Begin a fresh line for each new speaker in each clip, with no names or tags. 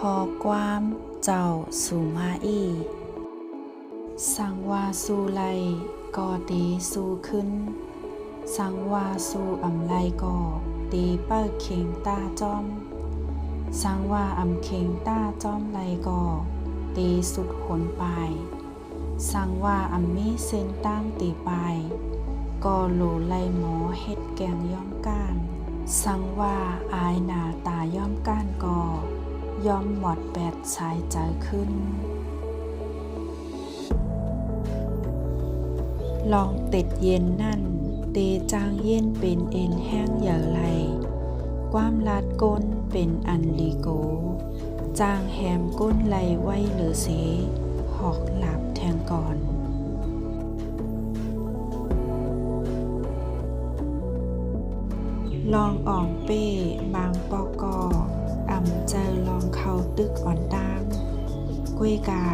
ขอความเจ้าสู่มาอีสังว่าสู่ไลก่อตีสู่ขึ้นสังว่าสู่อำไลก่อตีเปิ้เข่งตาจ้อมสังว่าอำเข่งตาจ้อมไลก่อตีสุดหนปลายสังว่าอำมีเส้นตั้งตีปลายก่อโหลไลหมอเฮ็ดแกงย่อมก้านสังว่าอายหนาตาย่อมก้านก่อย่อมหมดแปดสายใจขึ้นลองติดเย็นนั่นเตจางเย็นเป็นเอ็นแห้งเหยื่อไหลความลาดก้นเป็นอันลีโกจางแหมก้นไหลไว้เหลือเสหอกหลับแทงก่อนลองอ่อมเป้บางปอกออ่ำเจอลองเข้าตึกอ่อนดังกล้วยกา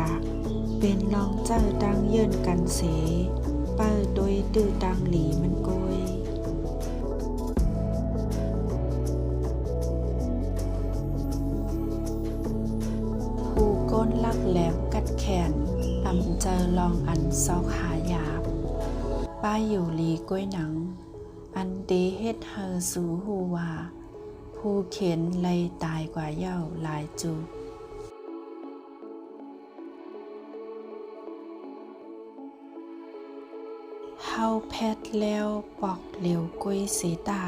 เป็นลองเจอดังเยินกันเสเปิดโดยตื้อดังหลีมันกล้วยผู้ก้นลักแหลมกัดแขนอ่ำเจอลองอันซอกหายาบป้ายอยู่ลีกล้วยหนังอันเดเฮ็ดเฮอสู่หูว่าผู้เข็นไล่ตายกว่าเย้าหลายจูเฮาแพทแล้วปอกเหลวกล้วยเสตา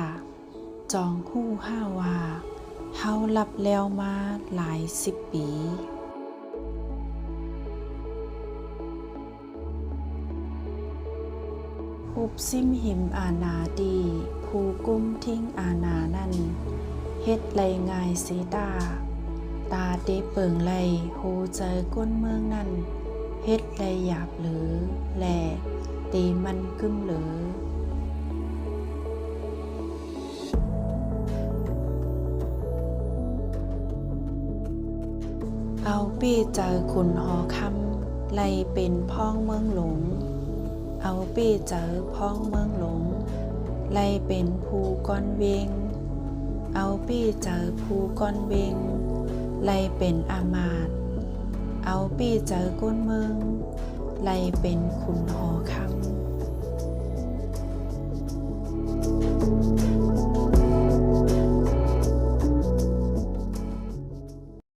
จองหู้ห้าว่าเฮาหลับแล้วมาหลาย10 ปีอุบซิมหิมอาณาดีผู้กุ้มทิ้งอาณานั่นเฮ็ดไลง่ายเสตาตาเตเปิงไลโหใจก้นเมืองนั่นเฮ็ดไลหยาบหรือแหล่ตีมันกึ้มหรือเอาปี้เจอคุณหอคำไลเป็นพ้องเมืองหลงเอาปี้เจอพ้องเมืองหลงไลเป็นภูก้อนเวงเอาปี้เจอภูก้อนเวงไลเป็นอามาตเอาปี้เจอก้นเมืองไลเป็นคุณหอคำ